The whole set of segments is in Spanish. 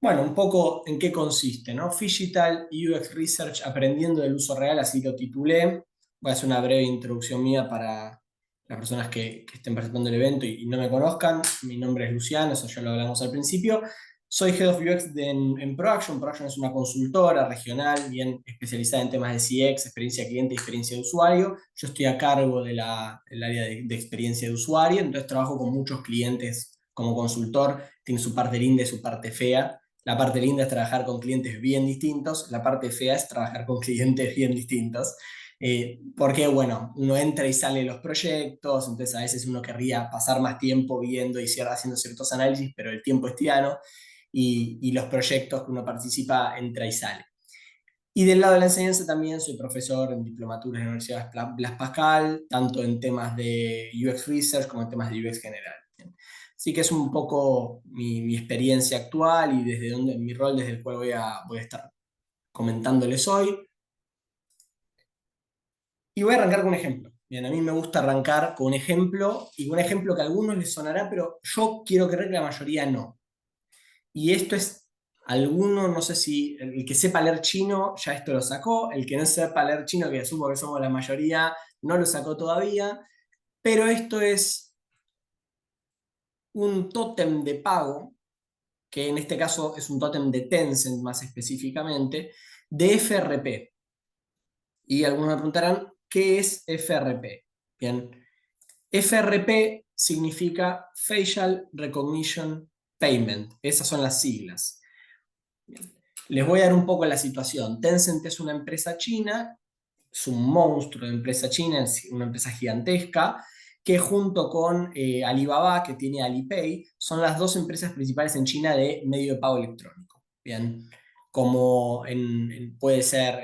Bueno, un poco en qué consiste, ¿no? Phygital UX Research aprendiendo del uso real, así lo titulé. Voy a hacer una breve introducción mía para las personas que estén participando del evento y no me conozcan. Mi nombre es Luciano, eso ya lo hablamos al principio. Soy Head of UX en Proaction. Proaction es una consultora regional bien especializada en temas de CX, experiencia cliente y experiencia de usuario. Yo estoy a cargo del área de experiencia de usuario, entonces trabajo con muchos clientes como consultor. Tiene su parte linda y su parte fea. La parte linda es trabajar con clientes bien distintos, la parte fea es trabajar con clientes bien distintos. Porque, bueno, uno entra y sale de los proyectos, entonces a veces uno querría pasar más tiempo viendo y haciendo ciertos análisis, pero el tiempo es tirano y los proyectos que uno participa entra y sale. Y del lado de la enseñanza también soy profesor en diplomaturas en la Universidad Blas Pascal, tanto en temas de UX Research como en temas de UX general. Así que es un poco mi experiencia actual y desde donde, mi rol desde el cual voy a estar comentándoles hoy. Y voy a arrancar con un ejemplo. Bien, a mí me gusta arrancar con un ejemplo y un ejemplo que a algunos les sonará, pero yo quiero creer que la mayoría no. Y esto es, alguno, no sé si el que sepa leer chino ya esto lo sacó, el que no sepa leer chino, que asumo que somos la mayoría, no lo sacó todavía, pero esto es un tótem de pago, que en este caso es un tótem de Tencent más específicamente, de FRP. Y algunos me preguntarán, ¿qué es FRP? Bien, FRP significa Facial Recognition Payment, esas son las siglas. Bien. Les voy a dar un poco la situación. Tencent es una empresa china, es un monstruo de empresa china, es una empresa gigantesca, que junto con Alibaba, que tiene Alipay, son las dos empresas principales en China de medio de pago electrónico. Bien, como puede ser,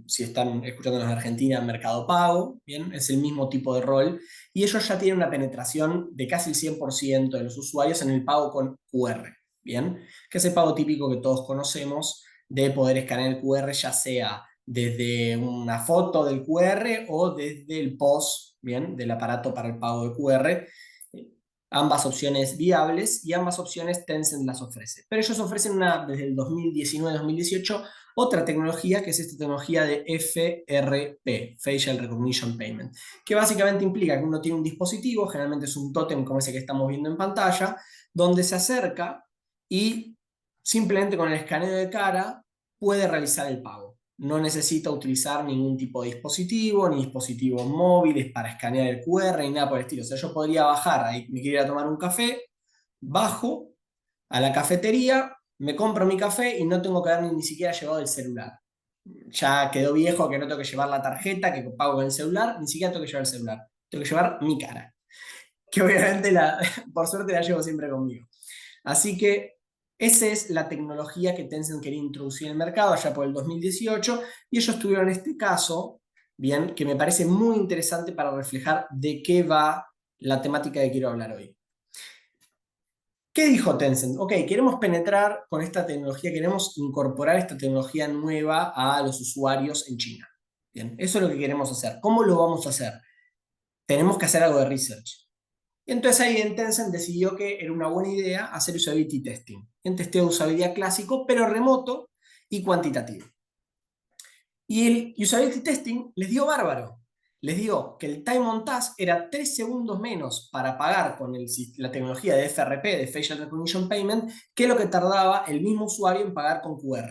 si están escuchando los de Argentina, Mercado Pago, bien, es el mismo tipo de rol, y ellos ya tienen una penetración de casi el 100% de los usuarios en el pago con QR, bien, que es el pago típico que todos conocemos de poder escanear el QR, ya sea desde una foto del QR o desde el POS, bien, del aparato para el pago de QR. Ambas opciones viables y ambas opciones Tencent las ofrece. Pero ellos ofrecen desde el 2019-2018 otra tecnología que es esta tecnología de FRP, Facial Recognition Payment, que básicamente implica que uno tiene un dispositivo, generalmente es un tótem como ese que estamos viendo en pantalla, donde se acerca y simplemente con el escaneo de cara puede realizar el pago. No necesita utilizar ningún tipo de dispositivo, ni dispositivos móviles para escanear el QR, ni nada por el estilo. O sea, yo podría bajar, ahí me quiero ir a tomar un café, bajo a la cafetería, me compro mi café y no tengo que haber ni siquiera llevado el celular. Ya quedó viejo que no tengo que llevar la tarjeta, que pago con el celular, ni siquiera tengo que llevar el celular. Tengo que llevar mi cara, que obviamente por suerte la llevo siempre conmigo. Así que esa es la tecnología que Tencent quería introducir en el mercado allá por el 2018 y ellos tuvieron este caso, bien, que me parece muy interesante para reflejar de qué va la temática que quiero hablar hoy. ¿Qué dijo Tencent? Ok, queremos penetrar con esta tecnología, queremos incorporar esta tecnología nueva a los usuarios en China. Bien, eso es lo que queremos hacer. ¿Cómo lo vamos a hacer? Tenemos que hacer algo de research. Y entonces ahí en Tencent decidió que era una buena idea hacer usability testing. Un testeo de usabilidad clásico, pero remoto y cuantitativo. Y el usability testing les dio bárbaro. Les dio que el time on task era 3 segundos menos para pagar con la tecnología de FRP, de Facial Recognition Payment, que lo que tardaba el mismo usuario en pagar con QR.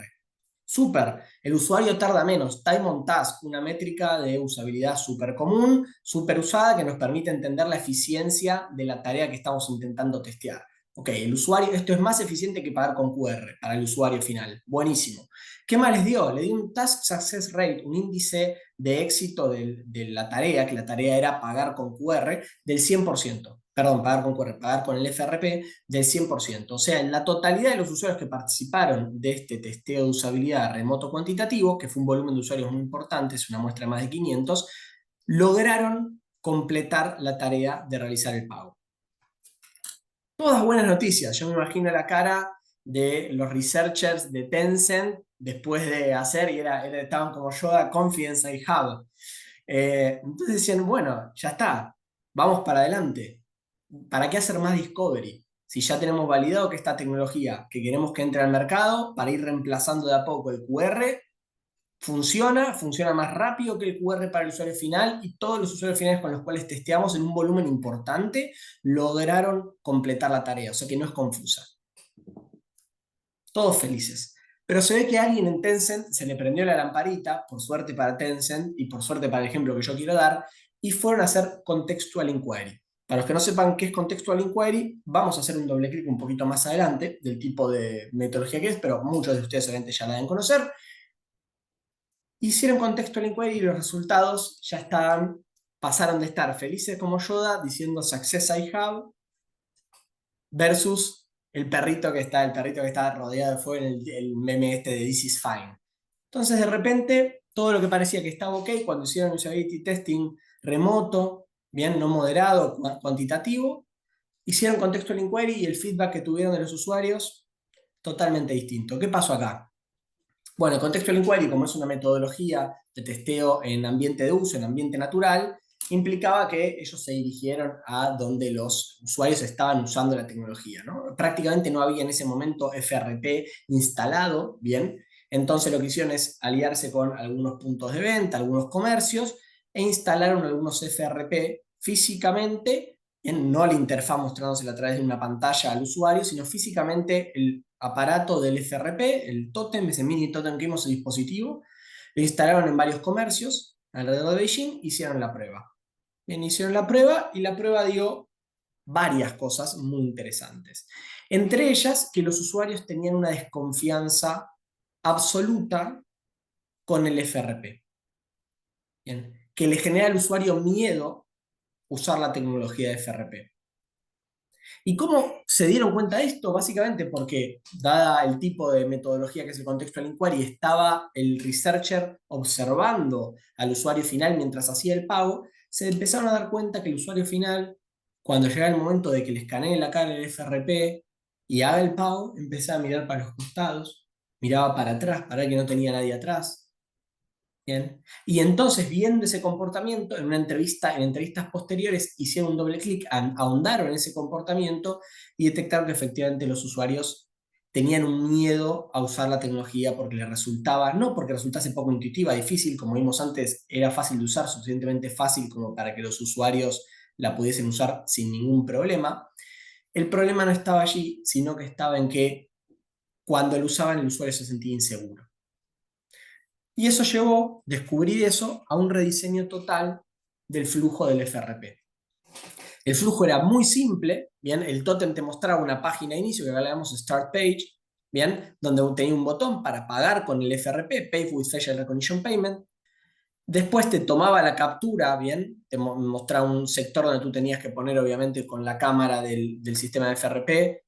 Súper, el usuario tarda menos. Time on task, una métrica de usabilidad súper común, súper usada, que nos permite entender la eficiencia de la tarea que estamos intentando testear. Ok, el usuario, esto es más eficiente que pagar con QR para el usuario final. Buenísimo. ¿Qué más les dio? Le dio un Task Success Rate, un índice de éxito de la tarea, que la tarea era pagar con QR, del 100%. Perdón, pagar con QR, pagar con el FRP del 100%. O sea, en la totalidad de los usuarios que participaron de este testeo de usabilidad remoto cuantitativo, que fue un volumen de usuarios muy importante, es una muestra de más de 500, lograron completar la tarea de realizar el pago. Todas buenas noticias. Yo me imagino la cara de los researchers de Tencent después de hacer, y estaban como Yoda, confidence I have. Entonces decían, bueno, ya está, vamos para adelante. ¿Para qué hacer más discovery? si ya tenemos validado que esta tecnología que queremos que entre al mercado para ir reemplazando de a poco el QR, funciona más rápido que el QR para el usuario final y todos los usuarios finales con los cuales testeamos en un volumen importante lograron completar la tarea, o sea que no es confusa. Todos felices. Pero se ve que a alguien en Tencent se le prendió la lamparita, por suerte para Tencent y por suerte para el ejemplo que yo quiero dar, y fueron a hacer Contextual Inquiry. Para los que no sepan qué es Contextual Inquiry, vamos a hacer un doble clic un poquito más adelante del tipo de metodología que es, pero muchos de ustedes obviamente ya la deben conocer. Hicieron Contextual Inquiry y los resultados ya estaban, pasaron de estar felices como Yoda diciendo Success I have versus el perrito que está rodeado de fuego en el meme este de This is fine. Entonces de repente todo lo que parecía que estaba ok cuando hicieron usability testing remoto, bien, no moderado, cuantitativo, hicieron Contextual Inquiry y el feedback que tuvieron de los usuarios totalmente distinto. ¿Qué pasó acá? Bueno, Contextual Inquiry, como es una metodología de testeo en ambiente de uso, en ambiente natural, implicaba que ellos se dirigieron a donde los usuarios estaban usando la tecnología, ¿no? Prácticamente no había en ese momento FRP instalado, ¿bien? Entonces lo que hicieron es aliarse con algunos puntos de venta, algunos comercios, e instalaron algunos FRP físicamente, no la interfaz mostrándosela a través de una pantalla al usuario, sino físicamente el aparato del FRP, el tótem, ese mini tótem que vimos en el dispositivo, lo instalaron en varios comercios alrededor de Beijing, hicieron la prueba. Bien, hicieron la prueba y la prueba dio varias cosas muy interesantes. Entre ellas, que los usuarios tenían una desconfianza absoluta con el FRP. Bien, que le genera al usuario miedo usar la tecnología de FRP. ¿Y cómo se dieron cuenta de esto? Básicamente porque, dada el tipo de metodología que es el Contextual Inquiry, estaba el researcher observando al usuario final mientras hacía el pago, se empezaron a dar cuenta que el usuario final, cuando llegaba el momento de que le escanee la cara el FRP y haga el pago, empezaba a mirar para los costados, miraba para atrás para ver que no tenía nadie atrás. Bien. Y entonces, viendo ese comportamiento, en entrevistas posteriores, hicieron un doble clic, ahondaron en ese comportamiento y detectaron que efectivamente los usuarios tenían un miedo a usar la tecnología porque les resultaba, no porque resultase poco intuitiva, difícil, como vimos antes, era fácil de usar, suficientemente fácil como para que los usuarios la pudiesen usar sin ningún problema. El problema no estaba allí, sino que estaba en que cuando lo usaban el usuario se sentía inseguro. Y eso llevó, descubrir eso, a un rediseño total del flujo del FRP. El flujo era muy simple, ¿bien? El tótem te mostraba una página de inicio que acá le damos Start Page, ¿bien? Donde tenía un botón para pagar con el FRP, Pay with Facial Recognition Payment. Después te tomaba la captura, ¿bien? Te mostraba un sector donde tú tenías que poner, obviamente, con la cámara del sistema de FRP,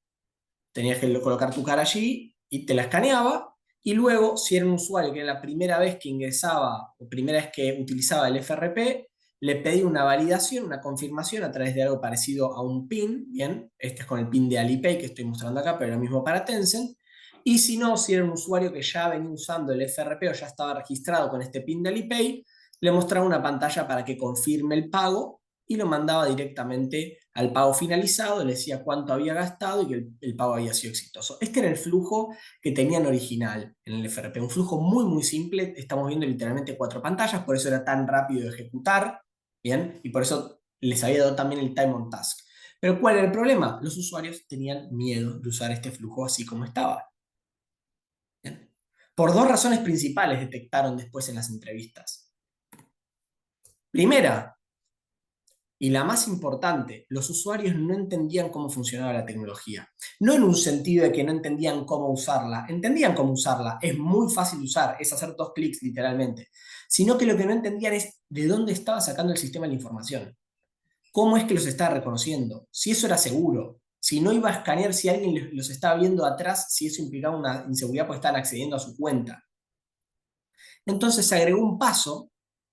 tenías que colocar tu cara allí y te la escaneaba. Y luego, si era un usuario que era la primera vez que ingresaba o primera vez que utilizaba el FRP, le pedí una validación, una confirmación a través de algo parecido a un PIN, ¿bien? Este es con el PIN de Alipay que estoy mostrando acá, pero lo mismo para Tencent. Y si no, si era un usuario que ya venía usando el FRP o ya estaba registrado con este PIN de Alipay, le mostraba una pantalla para que confirme el pago y lo mandaba directamente al pago finalizado, le decía cuánto había gastado y que el pago había sido exitoso. Este era el flujo que tenían original en el FRP, un flujo muy muy simple, estamos viendo literalmente 4 pantallas, por eso era tan rápido de ejecutar, ¿bien? Y por eso les había dado también el time on task. Pero ¿cuál era el problema? Los usuarios tenían miedo de usar este flujo así como estaba. ¿Bien? Por dos razones principales detectaron después en las entrevistas. Primera, y la más importante, los usuarios no entendían cómo funcionaba la tecnología. No en un sentido de que no entendían cómo usarla, entendían cómo usarla, es muy fácil de usar, es hacer 2 clics literalmente, sino que lo que no entendían es de dónde estaba sacando el sistema la información, cómo es que los estaba reconociendo, si eso era seguro, si no iba a escanear si alguien los estaba viendo atrás, si eso implicaba una inseguridad porque estaban accediendo a su cuenta. Entonces se agregó un paso,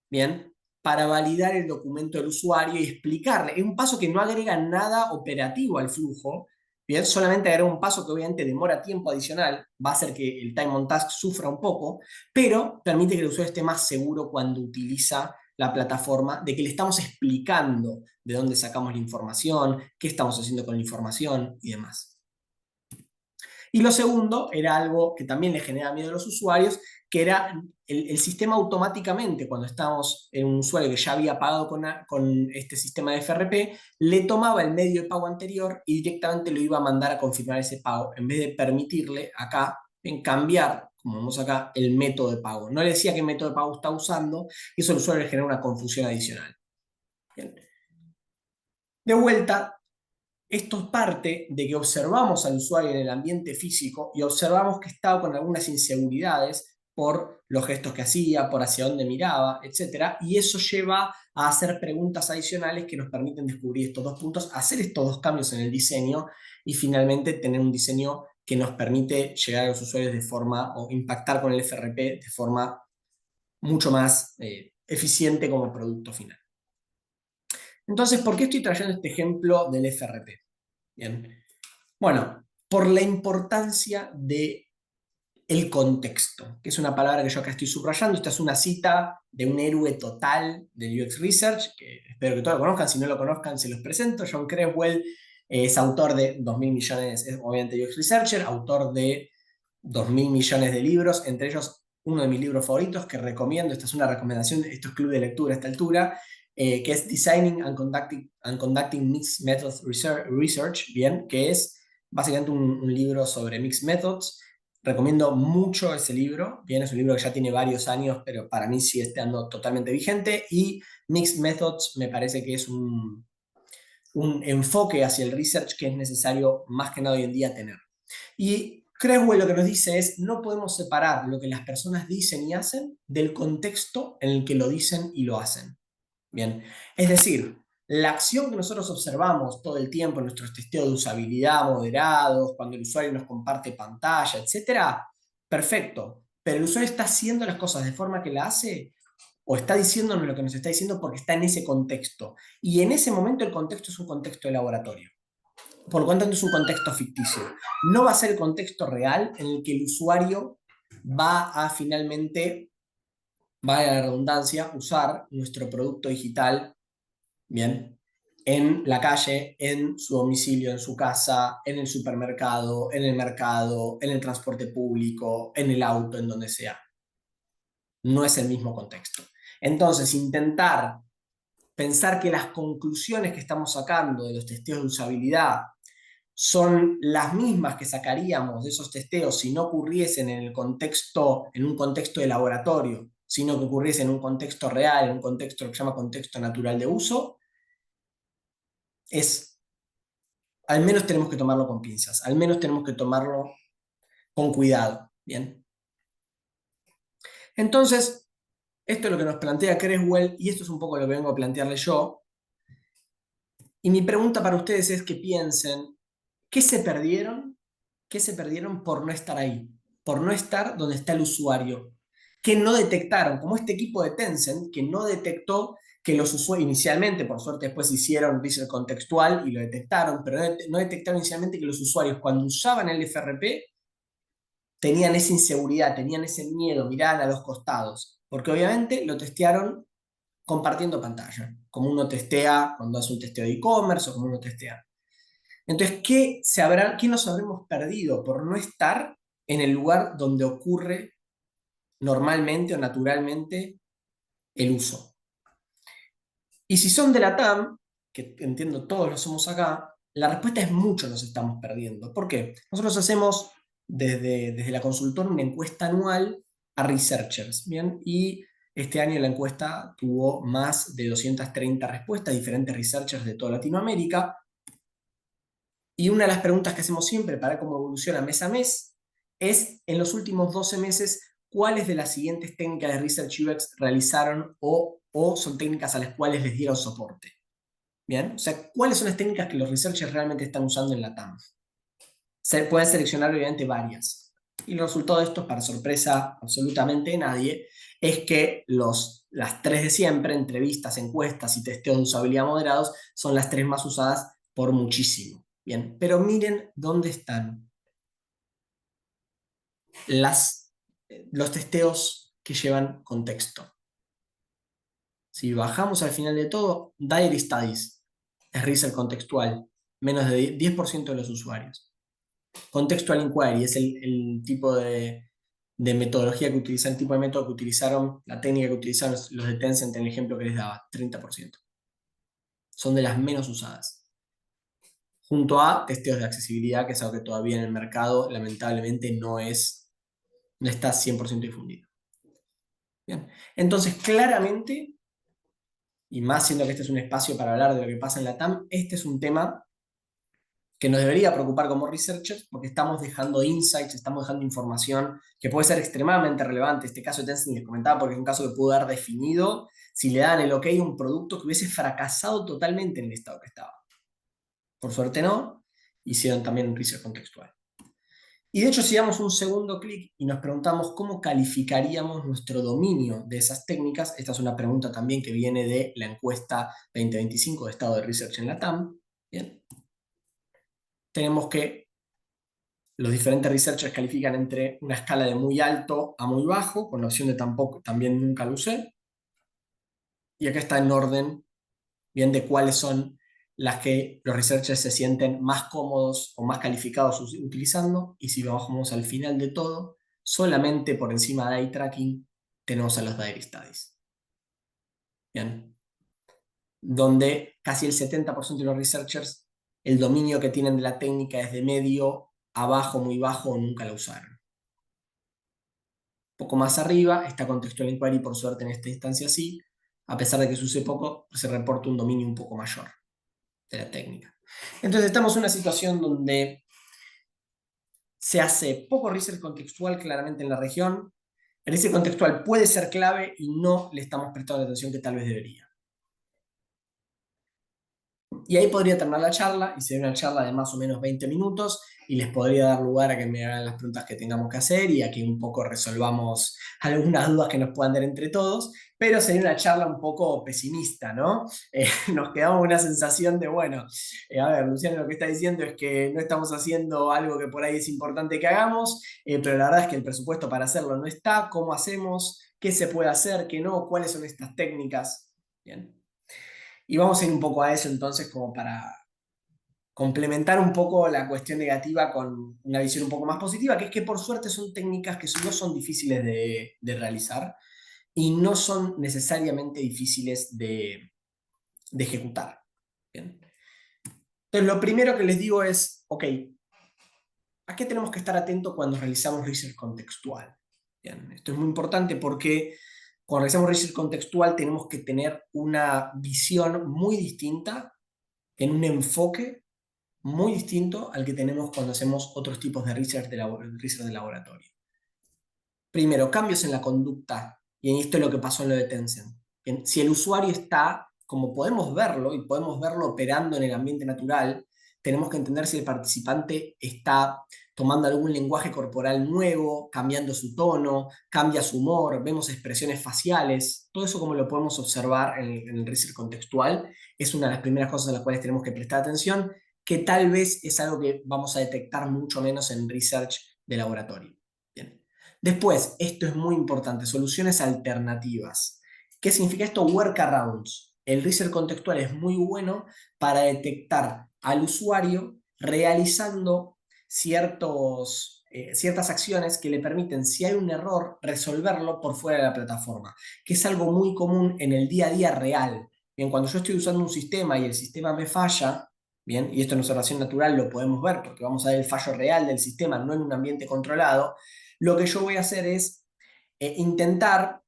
¿bien?, para validar el documento del usuario y explicarle. Es un paso que no agrega nada operativo al flujo, ¿bien? Solamente agrega un paso que obviamente demora tiempo adicional, va a hacer que el time on task sufra un poco, pero permite que el usuario esté más seguro cuando utiliza la plataforma, de que le estamos explicando de dónde sacamos la información, qué estamos haciendo con la información y demás. Y lo segundo era algo que también le genera miedo a los usuarios, que era el sistema automáticamente, cuando estábamos en un usuario que ya había pagado con este sistema de FRP, le tomaba el medio de pago anterior y directamente lo iba a mandar a confirmar ese pago, en vez de permitirle acá en cambiar, como vemos acá, el método de pago. No le decía qué método de pago está usando y eso al usuario le genera una confusión adicional. Bien. De vuelta, esto es parte de que observamos al usuario en el ambiente físico y observamos que estaba con algunas inseguridades por los gestos que hacía, por hacia dónde miraba, etc. Y eso lleva a hacer preguntas adicionales que nos permiten descubrir estos dos puntos, hacer estos dos cambios en el diseño y finalmente tener un diseño que nos permite llegar a los usuarios de forma o impactar con el FRP de forma mucho más eficiente como producto final. Entonces, ¿por qué estoy trayendo este ejemplo del FRP? Bien. Bueno, por la importancia de el contexto, que es una palabra que yo acá estoy subrayando. Esta es una cita de un héroe total del UX Research, que espero que todos lo conozcan. Si no lo conozcan, se los presento. John Creswell es autor de 2.000 millones, es obviamente UX Researcher, autor de 2.000 millones de libros, entre ellos uno de mis libros favoritos que recomiendo. Esta es una recomendación, esto es club de lectura a esta altura, que es Designing and Conducting Mixed Methods Research, bien, que es básicamente un libro sobre Mixed Methods. Recomiendo mucho ese libro, bien, es un libro que ya tiene varios años, pero para mí sigue estando totalmente vigente, y Mixed Methods me parece que es un enfoque hacia el research que es necesario más que nada hoy en día tener. Y Creswell lo que nos dice es, no podemos separar lo que las personas dicen y hacen del contexto en el que lo dicen y lo hacen. Bien, es decir, la acción que nosotros observamos todo el tiempo en nuestros testeos de usabilidad moderados, cuando el usuario nos comparte pantalla, etcétera, perfecto. Pero el usuario está haciendo las cosas de forma que la hace o está diciéndonos lo que nos está diciendo porque está en ese contexto. Y en ese momento el contexto es un contexto de laboratorio. Por lo tanto, es un contexto ficticio. No va a ser el contexto real en el que el usuario va a finalmente, vaya la redundancia, usar nuestro producto digital, bien, en la calle, en su domicilio, en su casa, en el supermercado, en el mercado, en el transporte público, en el auto, en donde sea. No es el mismo contexto. Entonces, intentar pensar que las conclusiones que estamos sacando de los testeos de usabilidad son las mismas que sacaríamos de esos testeos si no ocurriesen en el contexto, en un contexto de laboratorio, sino que ocurriesen en un contexto real, en un contexto que se llama contexto natural de uso, al menos tenemos que tomarlo con pinzas, al menos tenemos que tomarlo con cuidado, ¿bien? Entonces, esto es lo que nos plantea Creswell y esto es un poco lo que vengo a plantearle yo. Y mi pregunta para ustedes es que piensen, ¿qué se perdieron? ¿Qué se perdieron por no estar ahí? Por no estar donde está el usuario. ¿Qué no detectaron? Como este equipo de Tencent, que no detectó que los usuarios inicialmente, por suerte después hicieron research contextual y lo detectaron, pero no detectaron inicialmente que los usuarios cuando usaban el FRP tenían esa inseguridad, tenían ese miedo, miraban a los costados, porque obviamente lo testearon compartiendo pantalla, como uno testea cuando hace un testeo de e-commerce o como uno testea. Entonces, ¿qué nos habremos perdido por no estar en el lugar donde ocurre normalmente o naturalmente el uso? Y si son de la TAM, que entiendo todos lo somos acá, la respuesta es mucho nos estamos perdiendo. ¿Por qué? Nosotros hacemos desde la consultora una encuesta anual a researchers, ¿bien? Y este año la encuesta tuvo más de 230 respuestas, diferentes researchers de toda Latinoamérica. Y una de las preguntas que hacemos siempre para cómo evoluciona mes a mes es, en los últimos 12 meses, ¿cuáles de las siguientes técnicas de Research UX realizaron o son técnicas a las cuales les dieron soporte? Bien, o sea, ¿cuáles son las técnicas que los researchers realmente están usando en la TAM? Se pueden seleccionar obviamente varias. Y el resultado de esto, para sorpresa absolutamente de nadie, es que las tres de siempre, entrevistas, encuestas y testeos de usabilidad moderados, son las tres más usadas por muchísimo. Bien, pero miren dónde están los testeos que llevan contexto. Si bajamos al final de todo, Dire Studies es research contextual, menos de 10% de los usuarios. Contextual Inquiry es el tipo de metodología que utilizan, el tipo de método que utilizaron, la técnica que utilizaron los de Tencent en el ejemplo que les daba, 30%. Son de las menos usadas. Junto a testeos de accesibilidad, que es algo que todavía en el mercado lamentablemente no está 100% difundido. Bien. Entonces, claramente, y más siendo que este es un espacio para hablar de lo que pasa en la TAM, este es un tema que nos debería preocupar como researchers porque estamos dejando insights, estamos dejando información que puede ser extremadamente relevante. Este caso de Tencent les comentaba porque es un caso que pudo haber definido si le dan el ok a un producto que hubiese fracasado totalmente en el estado que estaba. Por suerte no, hicieron también un research contextual. Y de hecho, si damos un segundo clic y nos preguntamos cómo calificaríamos nuestro dominio de esas técnicas, esta es una pregunta también que viene de la encuesta 2025 de estado de research en la TAM. Bien. Tenemos que los diferentes researchers califican entre una escala de muy alto a muy bajo, con la opción de tampoco, también nunca lo usé. Y acá está en orden, bien, de cuáles son las que los researchers se sienten más cómodos o más calificados utilizando. Y si bajamos al final de todo, solamente por encima de eye tracking tenemos a los Dire Studies. Bien. Donde casi el 70% de los researchers, el dominio que tienen de la técnica es de medio a bajo, muy bajo o nunca la usaron. Poco más arriba está Contextual Inquiry, por suerte en esta instancia sí, a pesar de que se use poco, se reporta un dominio un poco mayor de la técnica. Entonces estamos en una situación donde se hace poco research contextual claramente en la región. El research contextual puede ser clave y no le estamos prestando la atención que tal vez debería. Y ahí podría terminar la charla, y sería una charla de más o menos 20 minutos, y les podría dar lugar a que me hagan las preguntas que tengamos que hacer y a que un poco resolvamos algunas dudas que nos puedan dar entre todos, pero sería una charla un poco pesimista, ¿no? Nos quedamos con una sensación de, bueno, a ver, Luciano lo que está diciendo es que no estamos haciendo algo que por ahí es importante que hagamos, pero la verdad es que el presupuesto para hacerlo no está, ¿cómo hacemos? ¿Qué se puede hacer? ¿Qué no? ¿Cuáles son estas técnicas? Bien. Y vamos a ir un poco a eso entonces como para complementar un poco la cuestión negativa con una visión un poco más positiva, que es que por suerte son técnicas que no son difíciles de realizar y no son necesariamente difíciles de ejecutar. Bien. Entonces lo primero que les digo es, ok, ¿a qué tenemos que estar atentos cuando realizamos research contextual? Bien, esto es muy importante porque cuando realizamos research contextual tenemos que tener una visión muy distinta, en un enfoque muy distinto al que tenemos cuando hacemos otros tipos de research de laboratorio. Primero, cambios en la conducta, y esto es lo que pasó en lo de Tencent. Si el usuario está, como podemos verlo, y podemos verlo operando en el ambiente natural, tenemos que entender si el participante está tomando algún lenguaje corporal nuevo, cambiando su tono, cambia su humor, vemos expresiones faciales, todo eso como lo podemos observar en el research contextual, es una de las primeras cosas a las cuales tenemos que prestar atención, que tal vez es algo que vamos a detectar mucho menos en research de laboratorio. Bien. Después, esto es muy importante, soluciones alternativas. ¿Qué significa esto? Workarounds. El research contextual es muy bueno para detectar al usuario realizando ciertas acciones que le permiten, si hay un error, resolverlo por fuera de la plataforma, que es algo muy común en el día a día real. Bien, cuando yo estoy usando un sistema y el sistema me falla, bien, y esto en observación natural lo podemos ver porque vamos a ver el fallo real del sistema, no en un ambiente controlado, lo que yo voy a hacer es intentar,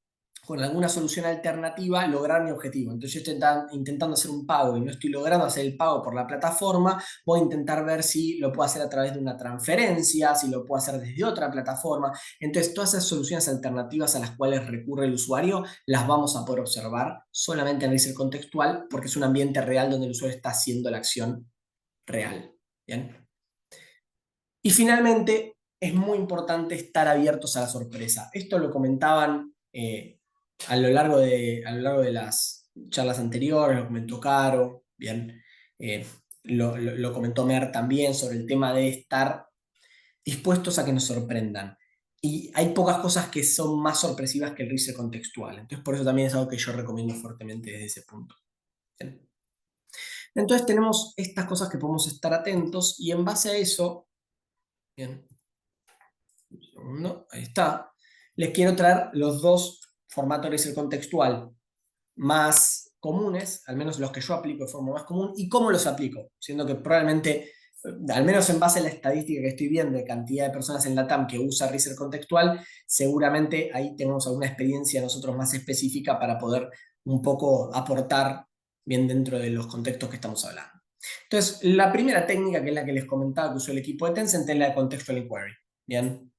con alguna solución alternativa, lograr mi objetivo. Entonces yo estoy intentando hacer un pago y no estoy logrando hacer el pago por la plataforma, voy a intentar ver si lo puedo hacer a través de una transferencia, si lo puedo hacer desde otra plataforma. Entonces todas esas soluciones alternativas a las cuales recurre el usuario, las vamos a poder observar solamente en el research contextual porque es un ambiente real donde el usuario está haciendo la acción real. ¿Bien? Y finalmente, es muy importante estar abiertos a la sorpresa. Esto lo comentaban a lo largo de las charlas anteriores, lo comentó Caro, bien, lo comentó Mer también sobre el tema de estar dispuestos a que nos sorprendan. y hay pocas cosas que son más sorpresivas que el research contextual. Entonces, por eso también es algo que yo recomiendo fuertemente desde ese punto. Bien. Entonces, tenemos estas cosas que podemos estar atentos y en base a eso, bien, un segundo, ahí está, les quiero traer los dos formatos de research contextual más comunes, al menos los que yo aplico de forma más común, y cómo los aplico, siendo que probablemente, al menos en base a la estadística que estoy viendo de cantidad de personas en la TAM que usa research contextual, seguramente ahí tenemos alguna experiencia nosotros más específica para poder un poco aportar bien dentro de los contextos que estamos hablando. Entonces, la primera técnica, que es la que les comentaba que usó el equipo de Tencent, es la de Contextual Inquiry. Bien.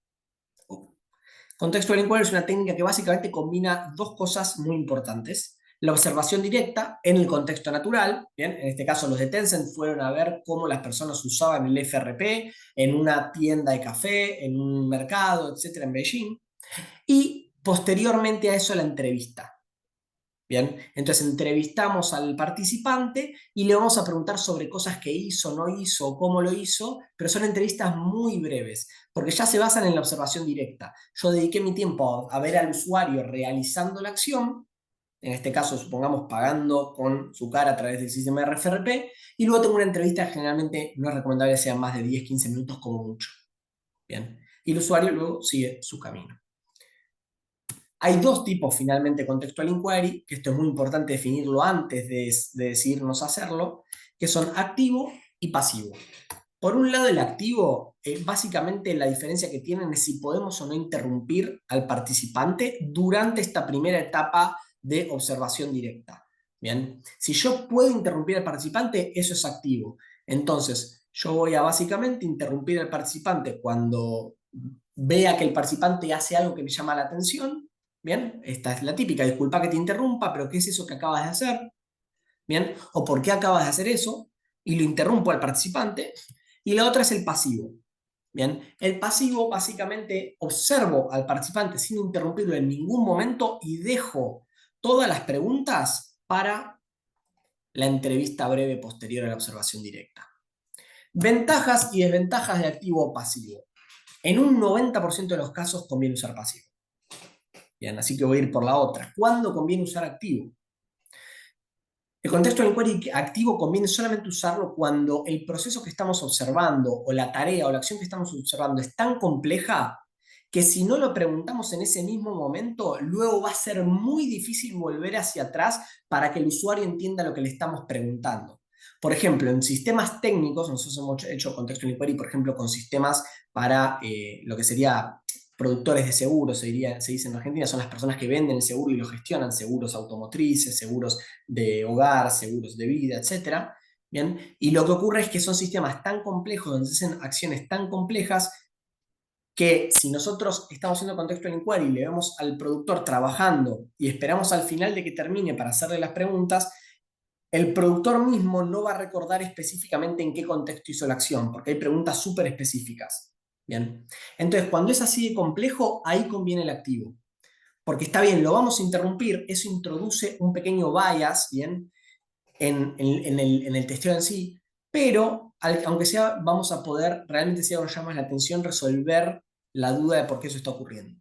Contextual Inquiry es una técnica que básicamente combina dos cosas muy importantes. La observación directa en el contexto natural, ¿bien? En este caso los de Tencent fueron a ver cómo las personas usaban el FRP en una tienda de café, en un mercado, etcétera, en Beijing. Y posteriormente a eso la entrevista. Bien, entonces entrevistamos al participante y le vamos a preguntar sobre cosas que hizo, no hizo, cómo lo hizo, pero son entrevistas muy breves, porque ya se basan en la observación directa. Yo dediqué mi tiempo a ver al usuario realizando la acción, en este caso supongamos pagando con su cara a través del sistema de RFRP, y luego tengo una entrevista que generalmente no es recomendable que sean más de 10-15 minutos como mucho. Bien, y el usuario luego sigue su camino. Hay dos tipos finalmente de contextual inquiry, que esto es muy importante definirlo antes de decidirnos hacerlo, que son activo y pasivo. Por un lado, el activo, básicamente la diferencia que tienen es si podemos o no interrumpir al participante durante esta primera etapa de observación directa. Bien, si yo puedo interrumpir al participante, eso es activo. Entonces, yo voy a básicamente interrumpir al participante cuando vea que el participante hace algo que me llama la atención. Bien, esta es la típica, disculpa que te interrumpa, pero ¿qué es eso que acabas de hacer? Bien, o ¿por qué acabas de hacer eso? Y lo interrumpo al participante. Y la otra es el pasivo. Bien, el pasivo básicamente observo al participante sin interrumpirlo en ningún momento y dejo todas las preguntas para la entrevista breve posterior a la observación directa. Ventajas y desventajas de activo o pasivo. En un 90% de los casos conviene usar pasivo. Bien, así que voy a ir por la otra. ¿Cuándo conviene usar activo? El contexto del inquiry activo conviene solamente usarlo cuando el proceso que estamos observando o la tarea o la acción que estamos observando es tan compleja que si no lo preguntamos en ese mismo momento, luego va a ser muy difícil volver hacia atrás para que el usuario entienda lo que le estamos preguntando. Por ejemplo, en sistemas técnicos, nosotros hemos hecho contexto inquiry, por ejemplo, con sistemas para lo que sería productores de seguros, se dice en Argentina, son las personas que venden el seguro y lo gestionan, seguros automotrices, seguros de hogar, seguros de vida, etc. ¿Bien? Y lo que ocurre es que son sistemas tan complejos, donde se hacen acciones tan complejas, que si nosotros estamos haciendo contextual inquiry y le vemos al productor trabajando y esperamos al final de que termine para hacerle las preguntas, el productor mismo no va a recordar específicamente en qué contexto hizo la acción, porque hay preguntas súper específicas. Bien. Entonces, cuando es así de complejo, ahí conviene el activo. Porque está bien, lo vamos a interrumpir, eso introduce un pequeño bias, ¿bien? En el testeo en sí, pero aunque sea, vamos a poder, realmente si algo nos llama la atención, resolver la duda de por qué eso está ocurriendo.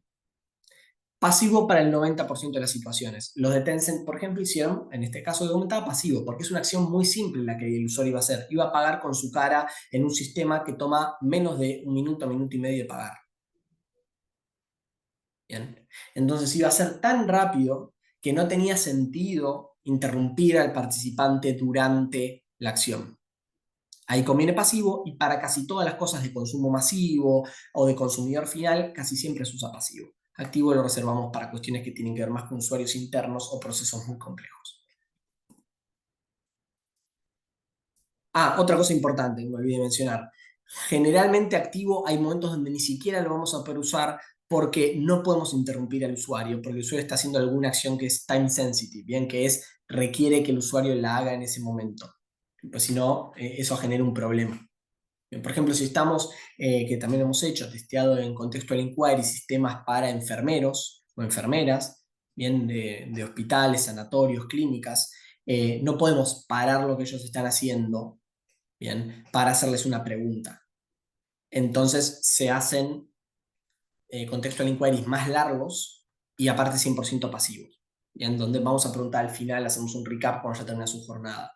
Pasivo para el 90% de las situaciones. Los de Tencent, por ejemplo, hicieron, en este caso de comentaba, pasivo, porque es una acción muy simple la que el usuario iba a hacer. Iba a pagar con su cara en un sistema que toma menos de un minuto y medio de pagar. Bien. Entonces iba a ser tan rápido que no tenía sentido interrumpir al participante durante la acción. Ahí conviene pasivo y para casi todas las cosas de consumo masivo o de consumidor final casi siempre se usa pasivo. Activo lo reservamos para cuestiones que tienen que ver más con usuarios internos o procesos muy complejos. Ah, otra cosa importante, me olvidé mencionar. Generalmente activo hay momentos donde ni siquiera lo vamos a poder usar porque no podemos interrumpir al usuario, porque el usuario está haciendo alguna acción que es time sensitive, bien, que es requiere que el usuario la haga en ese momento. Pues si no, eso genera un problema. Bien, por ejemplo, si estamos, que también hemos hecho, testeado en contextual inquiry sistemas para enfermeros o enfermeras, bien, de hospitales, sanatorios, clínicas, no podemos parar lo que ellos están haciendo, bien, para hacerles una pregunta. Entonces se hacen contextual inquiries más largos y aparte 100% pasivos. Y en donde vamos a preguntar al final, hacemos un recap cuando ya termina su jornada.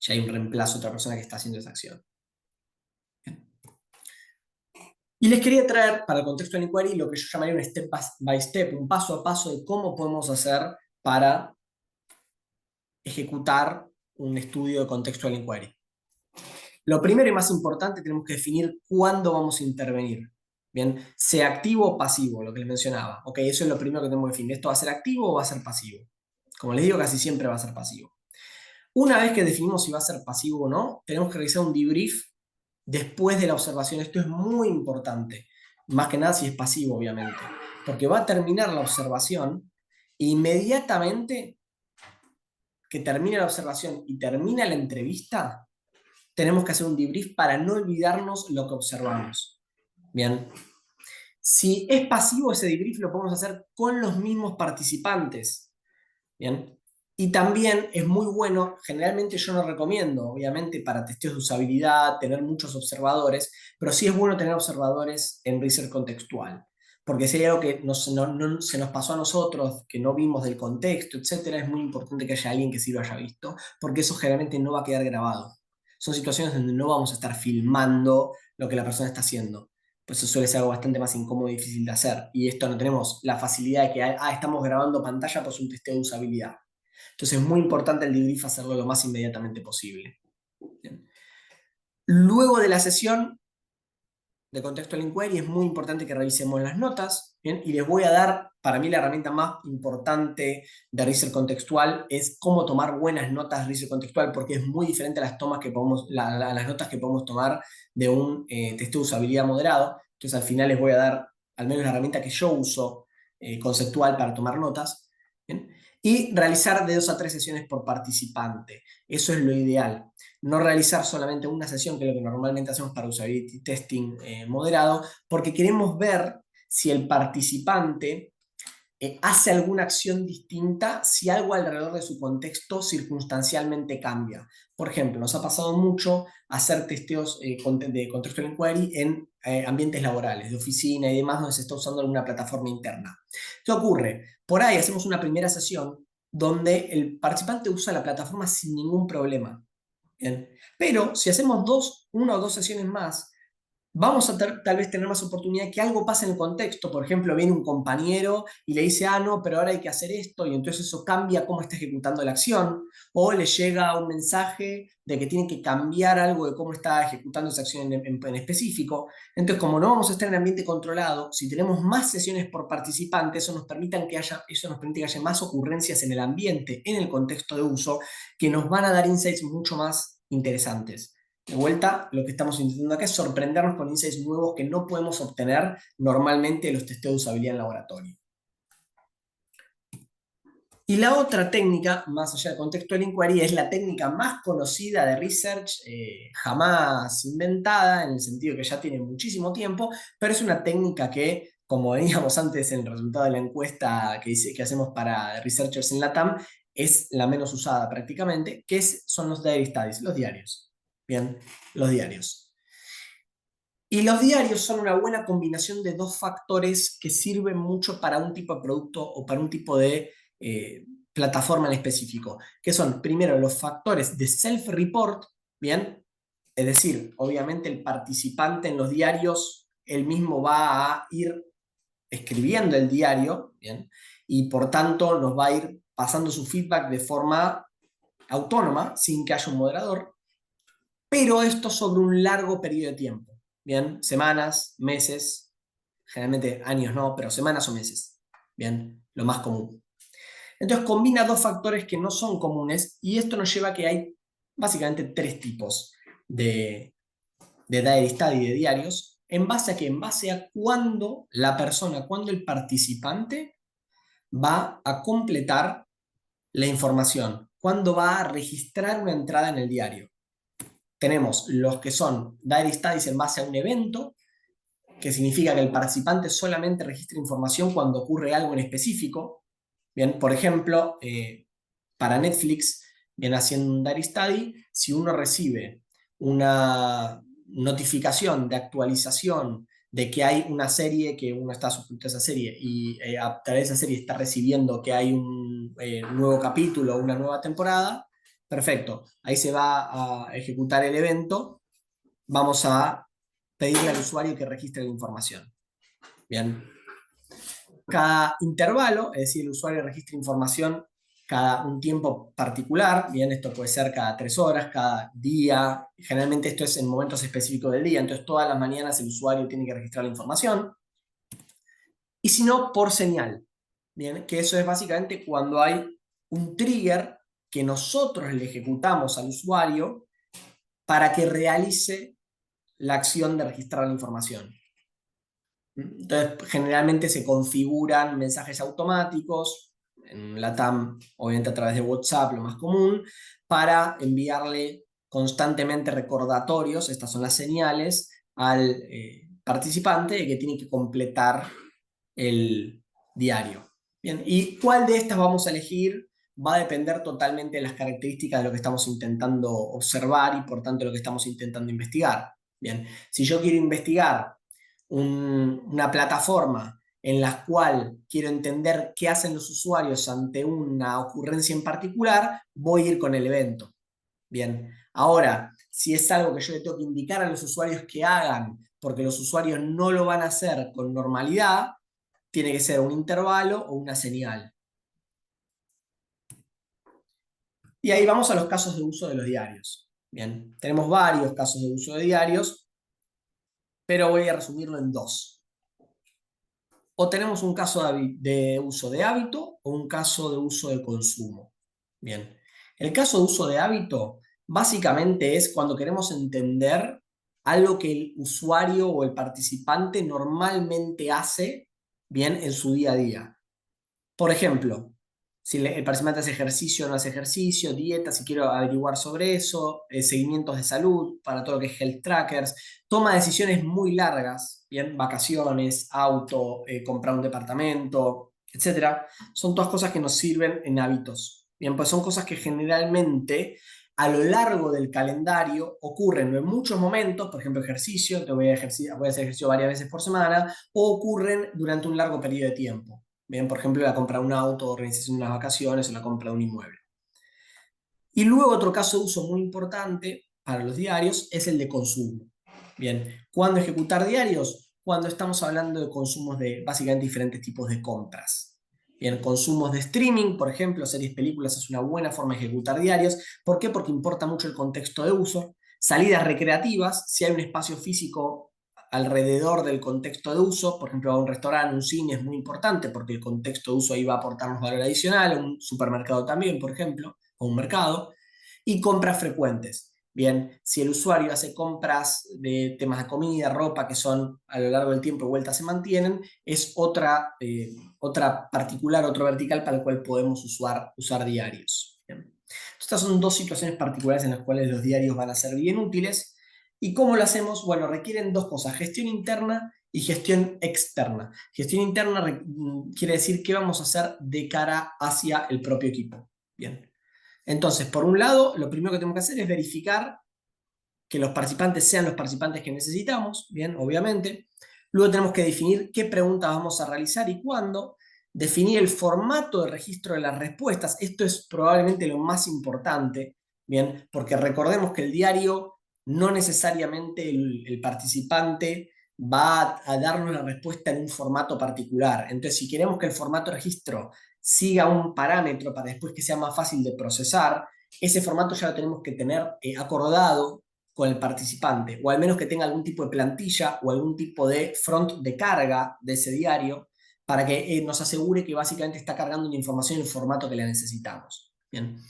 Ya hay un reemplazo de otra persona que está haciendo esa acción. Bien. Y les quería traer para el contextual inquiry lo que yo llamaría un step by step, un paso a paso de cómo podemos hacer para ejecutar un estudio de contextual inquiry. Lo primero y más importante, tenemos que definir cuándo vamos a intervenir. Bien, sea activo o pasivo, lo que les mencionaba. Ok, eso es lo primero que tenemos que definir. ¿Esto va a ser activo o va a ser pasivo? Como les digo, casi siempre va a ser pasivo. Una vez que definimos si va a ser pasivo o no, tenemos que realizar un debrief después de la observación. Esto es muy importante. Más que nada si es pasivo, obviamente. Porque va a terminar la observación e inmediatamente que termine la observación y termina la entrevista, tenemos que hacer un debrief para no olvidarnos lo que observamos. Bien. Si es pasivo ese debrief, lo podemos hacer con los mismos participantes. Bien. Y también es muy bueno, generalmente yo no recomiendo, obviamente, para testeos de usabilidad, tener muchos observadores, pero sí es bueno tener observadores en research contextual. Porque si hay algo que se nos pasó a nosotros, que no vimos del contexto, etcétera, es muy importante que haya alguien que sí lo haya visto, porque eso generalmente no va a quedar grabado. Son situaciones donde no vamos a estar filmando lo que la persona está haciendo. Pues eso suele ser algo bastante más incómodo y difícil de hacer. Y esto no tenemos la facilidad de que estamos grabando pantalla, pues un testeo de usabilidad. Entonces es muy importante el debrief hacerlo lo más inmediatamente posible. Bien. Luego de la sesión de contextual inquiry es muy importante que revisemos las notas. Bien, y les voy a dar, para mí la herramienta más importante de research contextual es cómo tomar buenas notas de research contextual, porque es muy diferente a las, tomas que podemos, las notas que podemos tomar de un testeo de usabilidad moderado. Entonces al final les voy a dar al menos la herramienta que yo uso conceptual para tomar notas. ¿Bien? Y realizar de 2 a 3 sesiones por participante. Eso es lo ideal. No realizar solamente una sesión, que es lo que normalmente hacemos para usability testing moderado, porque queremos ver si el participante hace alguna acción distinta si algo alrededor de su contexto circunstancialmente cambia. Por ejemplo, nos ha pasado mucho hacer testeos de contextual inquiry en ambientes laborales, de oficina y demás, donde se está usando alguna plataforma interna. ¿Qué ocurre? Por ahí hacemos una primera sesión donde el participante usa la plataforma sin ningún problema. Bien. Pero si hacemos una o dos sesiones más, vamos a tal vez tener más oportunidad que algo pase en el contexto. Por ejemplo, viene un compañero y le dice, no, pero ahora hay que hacer esto, y entonces eso cambia cómo está ejecutando la acción. O le llega un mensaje de que tiene que cambiar algo de cómo está ejecutando esa acción en específico. Entonces, como no vamos a estar en ambiente controlado, si tenemos más sesiones por participante, eso nos permite que haya más ocurrencias en el ambiente, en el contexto de uso, que nos van a dar insights mucho más interesantes. De vuelta, lo que estamos intentando acá es sorprendernos con insights nuevos que no podemos obtener normalmente en los testeos de usabilidad en laboratorio. Y la otra técnica, más allá del contextual inquiry, es la técnica más conocida de research, jamás inventada, en el sentido que ya tiene muchísimo tiempo, pero es una técnica que, como veíamos antes en el resultado de la encuesta que hacemos para researchers en LATAM, es la menos usada prácticamente, que son los diary studies, los diarios. Bien, los diarios. Y los diarios son una buena combinación de 2 factores que sirven mucho para un tipo de producto o para un tipo de plataforma en específico, que son primero los factores de self-report, ¿bien? Es decir, obviamente el participante en los diarios, él mismo va a ir escribiendo el diario, ¿bien? Y por tanto nos va a ir pasando su feedback de forma autónoma, sin que haya un moderador, pero esto sobre un largo periodo de tiempo. Bien, semanas, meses, generalmente años no, pero semanas o meses. Bien, lo más común. Entonces combina 2 factores que no son comunes y esto nos lleva a que hay básicamente 3 tipos de diary study, de diarios, en base a que, en base a cuándo la persona, cuándo el participante va a completar la información, cuándo va a registrar una entrada en el diario. Tenemos los que son diary studies en base a un evento, que significa que el participante solamente registra información cuando ocurre algo en específico. Bien, por ejemplo, para Netflix, viene haciendo un diary study, si uno recibe una notificación de actualización de que hay una serie, que uno está suscrito a esa serie y a través de esa serie está recibiendo que hay un nuevo capítulo o una nueva temporada, perfecto, ahí se va a ejecutar el evento, vamos a pedirle al usuario que registre la información. Bien. Cada intervalo, es decir, el usuario registra información cada un tiempo particular, bien, esto puede ser cada 3 horas, cada día, generalmente esto es en momentos específicos del día, entonces todas las mañanas el usuario tiene que registrar la información, y si no, por señal, bien, que eso es básicamente cuando hay un trigger que nosotros le ejecutamos al usuario para que realice la acción de registrar la información. Entonces, generalmente se configuran mensajes automáticos, en LATAM, obviamente a través de WhatsApp, lo más común, para enviarle constantemente recordatorios, estas son las señales, al participante de que tiene que completar el diario. Bien, ¿y cuál de estas vamos a elegir? Va a depender totalmente de las características de lo que estamos intentando observar y por tanto lo que estamos intentando investigar. Bien, si yo quiero investigar una plataforma en la cual quiero entender qué hacen los usuarios ante una ocurrencia en particular, voy a ir con el evento. Bien, ahora, si es algo que yo le tengo que indicar a los usuarios que hagan, porque los usuarios no lo van a hacer con normalidad, tiene que ser un intervalo o una señal. Y ahí vamos a los casos de uso de los diarios. Bien, tenemos varios casos de uso de diarios, pero voy a resumirlo en dos. O tenemos un caso de uso de hábito o un caso de uso de consumo. Bien, el caso de uso de hábito básicamente es cuando queremos entender algo que el usuario o el participante normalmente hace, bien, en su día a día. Por ejemplo, si el participante hace ejercicio o no hace ejercicio, dieta, si quiero averiguar sobre eso, seguimientos de salud, para todo lo que es health trackers, toma decisiones muy largas, bien, vacaciones, auto, comprar un departamento, etcétera, son todas cosas que nos sirven en hábitos. Bien, pues son cosas que generalmente a lo largo del calendario ocurren en muchos momentos, por ejemplo, ejercicio, voy a hacer ejercicio varias veces por semana, o ocurren durante un largo periodo de tiempo. Bien, por ejemplo, la compra de un auto, organización de unas vacaciones o la compra de un inmueble. Y luego otro caso de uso muy importante para los diarios es el de consumo. Bien, ¿cuándo ejecutar diarios? Cuando estamos hablando de consumos de básicamente diferentes tipos de compras. Bien, consumos de streaming, por ejemplo, series, películas, es una buena forma de ejecutar diarios. ¿Por qué? Porque importa mucho el contexto de uso. Salidas recreativas, si hay un espacio físico alrededor del contexto de uso, por ejemplo, a un restaurante, un cine es muy importante porque el contexto de uso ahí va a aportarnos valor adicional, un supermercado también, por ejemplo, o un mercado, y compras frecuentes. Bien, si el usuario hace compras de temas de comida, ropa, que son a lo largo del tiempo y vuelta se mantienen, es otra particular, otro vertical para el cual podemos usar diarios. Bien. Estas son dos situaciones particulares en las cuales los diarios van a ser bien útiles. ¿Y cómo lo hacemos? Bueno, requieren dos cosas, gestión interna y gestión externa. Gestión interna quiere decir qué vamos a hacer de cara hacia el propio equipo. Bien. Entonces, por un lado, lo primero que tenemos que hacer es verificar que los participantes sean los participantes que necesitamos, bien, obviamente. Luego tenemos que definir qué preguntas vamos a realizar y cuándo. Definir el formato de registro de las respuestas. Esto es probablemente lo más importante, bien, porque recordemos que el diario no necesariamente el participante va a darnos la respuesta en un formato particular. Entonces, si queremos que el formato de registro siga un parámetro para después que sea más fácil de procesar, ese formato ya lo tenemos que tener acordado con el participante, o al menos que tenga algún tipo de plantilla o algún tipo de front de carga de ese diario para que nos asegure que básicamente está cargando una información en el formato que la necesitamos. Bien.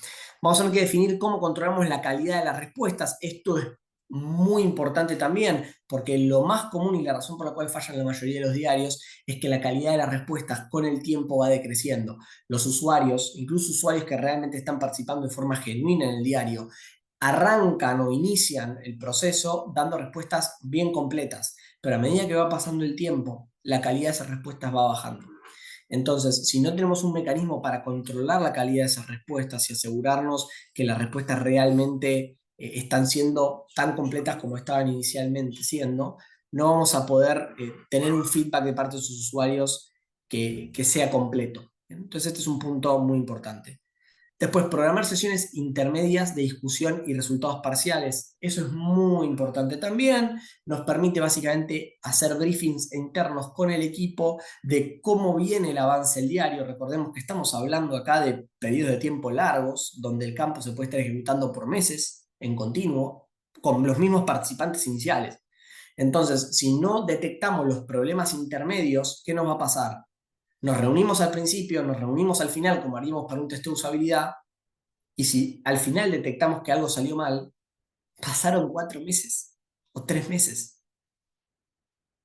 Vamos a tener que definir cómo controlamos la calidad de las respuestas. Esto es muy importante también, porque lo más común y la razón por la cual fallan la mayoría de los diarios es que la calidad de las respuestas con el tiempo va decreciendo. Los usuarios, incluso usuarios que realmente están participando de forma genuina en el diario, arrancan o inician el proceso dando respuestas bien completas, pero a medida que va pasando el tiempo, la calidad de esas respuestas va bajando. Entonces, si no tenemos un mecanismo para controlar la calidad de esas respuestas y asegurarnos que las respuestas realmente están siendo tan completas como estaban inicialmente siendo, no vamos a poder tener un feedback de parte de sus usuarios que sea completo. Entonces este es un punto muy importante. Después, programar sesiones intermedias de discusión y resultados parciales. Eso es muy importante también. Nos permite básicamente hacer briefings internos con el equipo de cómo viene el avance del diario. Recordemos que estamos hablando acá de periodos de tiempo largos, donde el campo se puede estar ejecutando por meses en continuo, con los mismos participantes iniciales. Entonces, si no detectamos los problemas intermedios, ¿qué nos va a pasar? Nos reunimos al principio, nos reunimos al final, como haríamos para un test de usabilidad, y si al final detectamos que algo salió mal, pasaron 4 meses o 3 meses.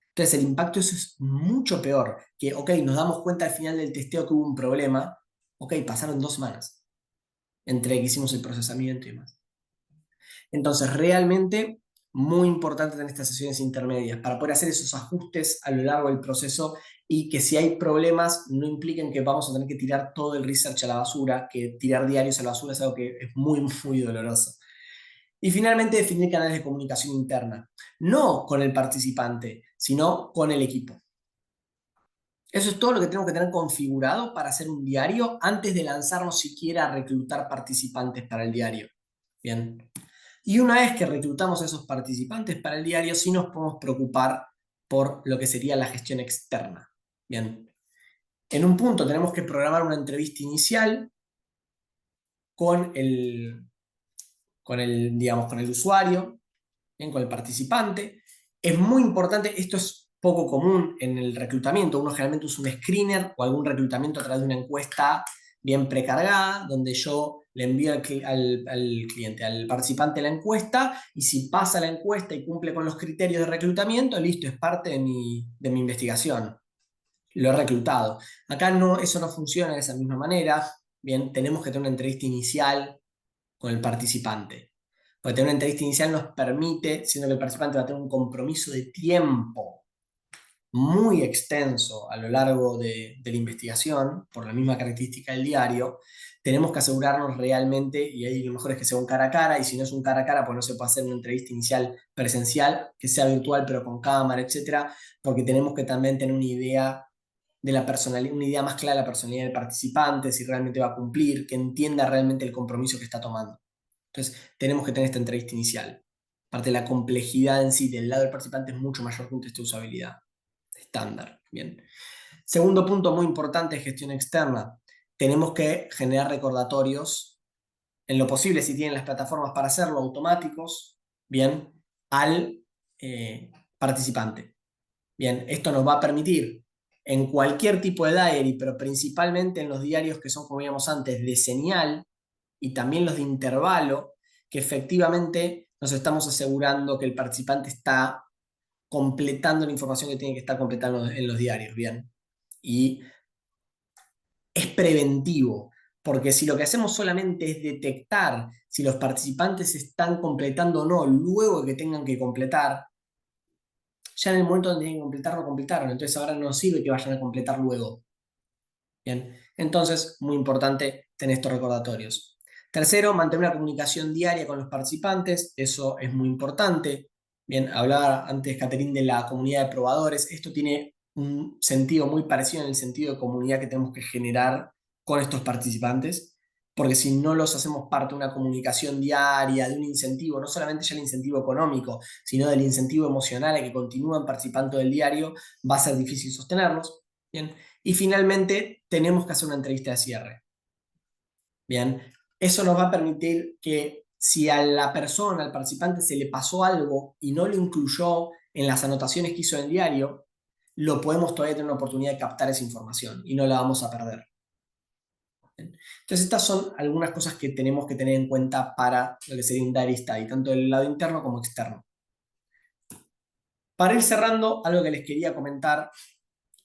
Entonces el impacto de eso es mucho peor que, ok, nos damos cuenta al final del testeo que hubo un problema, ok, pasaron 2 semanas entre que hicimos el procesamiento y demás. Entonces realmente muy importante tener estas sesiones intermedias para poder hacer esos ajustes a lo largo del proceso y que si hay problemas no impliquen que vamos a tener que tirar todo el research a la basura, que tirar diarios a la basura es algo que es muy, muy doloroso. Y finalmente, definir canales de comunicación interna, no con el participante, sino con el equipo. Eso es todo lo que tenemos que tener configurado para hacer un diario antes de lanzarnos siquiera a reclutar participantes para el diario. Bien. Y una vez que reclutamos a esos participantes para el diario, sí nos podemos preocupar por lo que sería la gestión externa. Bien. En un punto tenemos que programar una entrevista inicial con digamos, con el usuario, bien, con el participante. Es muy importante, esto es poco común en el reclutamiento, uno generalmente usa un screener o algún reclutamiento a través de una encuesta bien precargada, donde yo le envío al cliente, al participante la encuesta, y si pasa la encuesta y cumple con los criterios de reclutamiento, listo, es parte de mi investigación. Lo he reclutado. Acá no, eso no funciona de esa misma manera. Bien, tenemos que tener una entrevista inicial con el participante. Porque tener una entrevista inicial nos permite, siendo que el participante va a tener un compromiso de tiempo muy extenso a lo largo de la investigación, por la misma característica del diario, tenemos que asegurarnos realmente, y ahí lo mejor es que sea un cara a cara, y si no es un cara a cara, pues no se puede hacer una entrevista inicial presencial, que sea virtual pero con cámara, etcétera, porque tenemos que también tener una idea de la personalidad, una idea más clara de la personalidad del participante, si realmente va a cumplir, que entienda realmente el compromiso que está tomando. Entonces, tenemos que tener esta entrevista inicial. Aparte, la complejidad en sí del lado del participante es mucho mayor que un test de usabilidad estándar. Bien. Segundo punto muy importante, gestión externa. Tenemos que generar recordatorios, en lo posible, si tienen las plataformas para hacerlo, automáticos, bien, al participante. Bien, esto nos va a permitir en cualquier tipo de diary, pero principalmente en los diarios que son, como veíamos antes, de señal y también los de intervalo, que efectivamente nos estamos asegurando que el participante está completando la información que tiene que estar completando en los diarios, ¿bien? Y es preventivo, porque si lo que hacemos solamente es detectar si los participantes están completando o no luego de que tengan que completar, ya en el momento donde tienen que completar, no completaron, entonces ahora no sirve que vayan a completar luego. Bien, entonces, muy importante tener estos recordatorios. Tercero, mantener una comunicación diaria con los participantes, eso es muy importante. Bien, hablaba antes, Caterín, de la comunidad de probadores. Esto tiene un sentido muy parecido en el sentido de comunidad que tenemos que generar con estos participantes, porque si no los hacemos parte de una comunicación diaria, de un incentivo, no solamente ya el incentivo económico, sino del incentivo emocional a que continúen participando del diario, va a ser difícil sostenerlos. Bien, y finalmente tenemos que hacer una entrevista de cierre. Bien, eso nos va a permitir que si a la persona, al participante, se le pasó algo y no lo incluyó en las anotaciones que hizo en el diario, lo podemos todavía tener una oportunidad de captar esa información y no la vamos a perder. Bien. Entonces estas son algunas cosas que tenemos que tener en cuenta para lo que sería un diary study, tanto del lado interno como externo. Para ir cerrando, algo que les quería comentar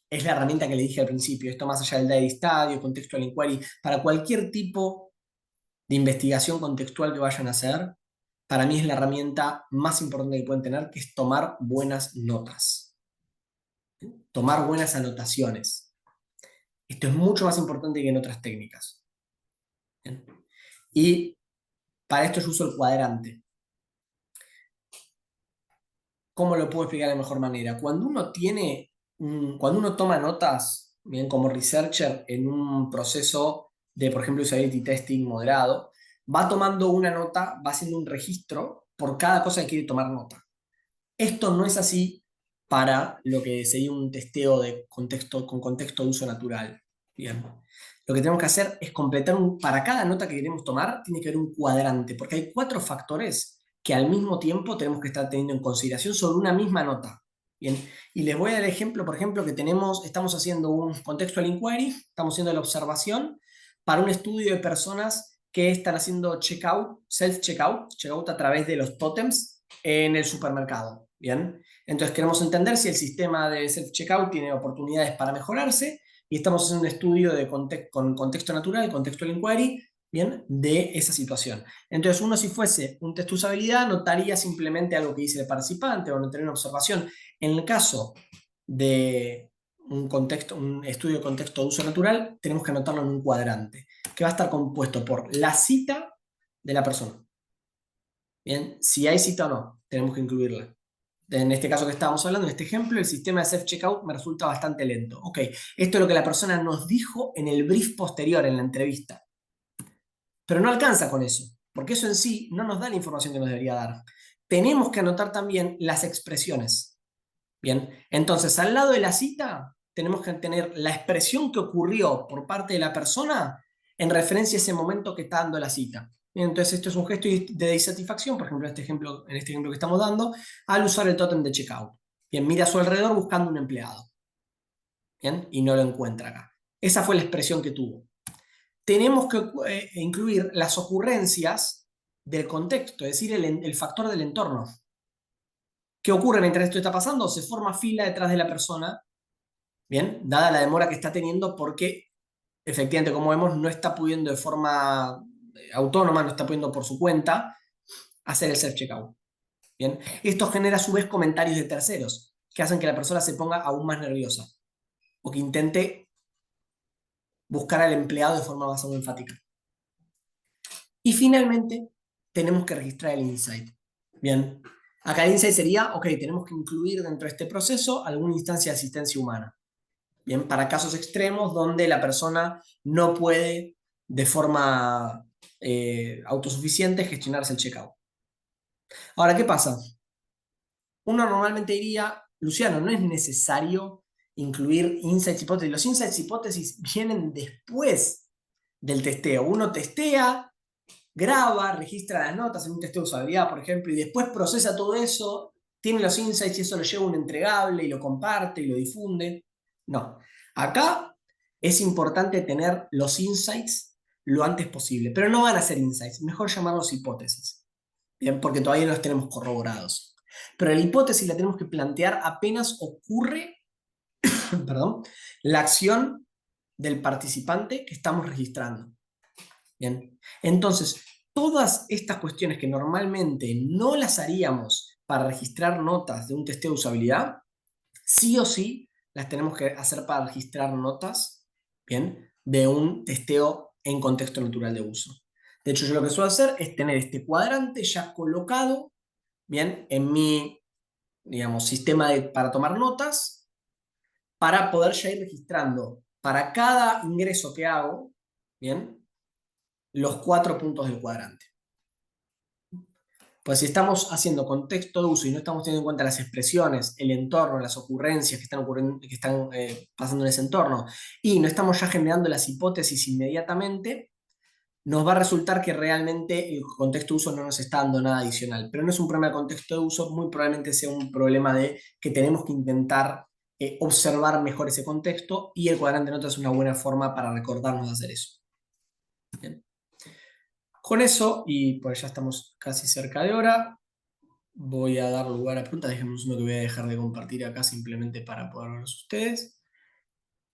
es la herramienta que les dije al principio, esto más allá del diary study, contextual inquiry, para cualquier tipo de investigación contextual que vayan a hacer, para mí es la herramienta más importante que pueden tener, que es tomar buenas notas, tomar buenas anotaciones. Esto es mucho más importante que en otras técnicas. ¿Bien? Y para esto yo uso el cuadrante. ¿cómo lo puedo explicar de mejor manera? Cuando uno toma notas, bien, como researcher en un proceso de, por ejemplo, usability testing moderado, va tomando una nota, va haciendo un registro por cada cosa que quiere tomar nota. Esto no es así para lo que sería un testeo de contexto, con contexto de uso natural. Bien. Lo que tenemos que hacer es completar para cada nota que queremos tomar, tiene que haber un cuadrante, porque hay 4 factores que al mismo tiempo tenemos que estar teniendo en consideración sobre una misma nota. Bien. Y les voy a dar el ejemplo, por ejemplo, que estamos haciendo un contextual inquiry, estamos haciendo la observación para un estudio de personas que están haciendo checkout, checkout a través de los tótems en el supermercado. Bien, entonces queremos entender si el sistema de self-checkout tiene oportunidades para mejorarse y estamos haciendo un estudio con contexto natural, contextual inquiry, bien, de esa situación. Entonces uno, si fuese un test de usabilidad, notaría simplemente algo que dice el participante o notaría una observación. En el caso de un estudio de contexto de uso natural, tenemos que anotarlo en un cuadrante, que va a estar compuesto por la cita de la persona. Bien, si hay cita o no, tenemos que incluirla. En este caso que estábamos hablando, en este ejemplo, el sistema de self-checkout me resulta bastante lento. Ok, esto es lo que la persona nos dijo en el brief posterior, en la entrevista. Pero no alcanza con eso, porque eso en sí no nos da la información que nos debería dar. Tenemos que anotar también las expresiones. Bien, entonces al lado de la cita tenemos que tener la expresión que ocurrió por parte de la persona en referencia a ese momento que está dando la cita. Bien, entonces esto es un gesto de disatisfacción, por ejemplo, en este ejemplo que estamos dando, al usar el tótem de checkout. Bien, mira a su alrededor buscando un empleado. Bien, y no lo encuentra acá. Esa fue la expresión que tuvo. Tenemos que incluir las ocurrencias del contexto, es decir, el factor del entorno. ¿Qué ocurre mientras esto está pasando? Se forma fila detrás de la persona, bien, dada la demora que está teniendo porque efectivamente, como vemos, no está pudiendo de forma autónoma, no está pudiendo por su cuenta hacer el self-checkout. Bien, esto genera a su vez comentarios de terceros que hacen que la persona se ponga aún más nerviosa o que intente buscar al empleado de forma más aún enfática. Y finalmente, tenemos que registrar el insight. Bien, acá el insight sería, ok, tenemos que incluir dentro de este proceso alguna instancia de asistencia humana. Bien, para casos extremos donde la persona no puede de forma autosuficiente gestionarse el checkout. Ahora, ¿qué pasa? Uno normalmente diría, Luciano, no es necesario incluir insights hipótesis. Los insights hipótesis vienen después del testeo. Uno testea, graba, registra las notas en un testeo de usabilidad, por ejemplo, y después procesa todo eso, tiene los insights y eso lo lleva a un entregable y lo comparte y lo difunde. No. Acá es importante tener los insights lo antes posible, pero no van a ser insights, mejor llamarlos hipótesis, ¿bien? Porque todavía no los tenemos corroborados. Pero la hipótesis la tenemos que plantear apenas ocurre perdón, la acción del participante que estamos registrando. Bien. Entonces, todas estas cuestiones que normalmente no las haríamos para registrar notas de un testeo de usabilidad, sí o sí las tenemos que hacer para registrar notas, ¿bien?, de un testeo en contexto natural de uso. De hecho, yo lo que suelo hacer es tener este cuadrante ya colocado, ¿bien?, en mi, digamos, sistema para tomar notas, para poder ya ir registrando para cada ingreso que hago, ¿bien?, los 4 puntos del cuadrante. Pues si estamos haciendo contexto de uso y no estamos teniendo en cuenta las expresiones, el entorno, las ocurrencias que están pasando en ese entorno, y no estamos ya generando las hipótesis inmediatamente, nos va a resultar que realmente el contexto de uso no nos está dando nada adicional. Pero no es un problema de contexto de uso, muy probablemente sea un problema de que tenemos que intentar observar mejor ese contexto, y el cuadrante de notas es una buena forma para recordarnos de hacer eso. Bien. Con eso, y pues ya estamos casi cerca de hora, voy a dar lugar a preguntas. Déjenme un segundo que voy a dejar de compartir acá simplemente para poder verlos ustedes.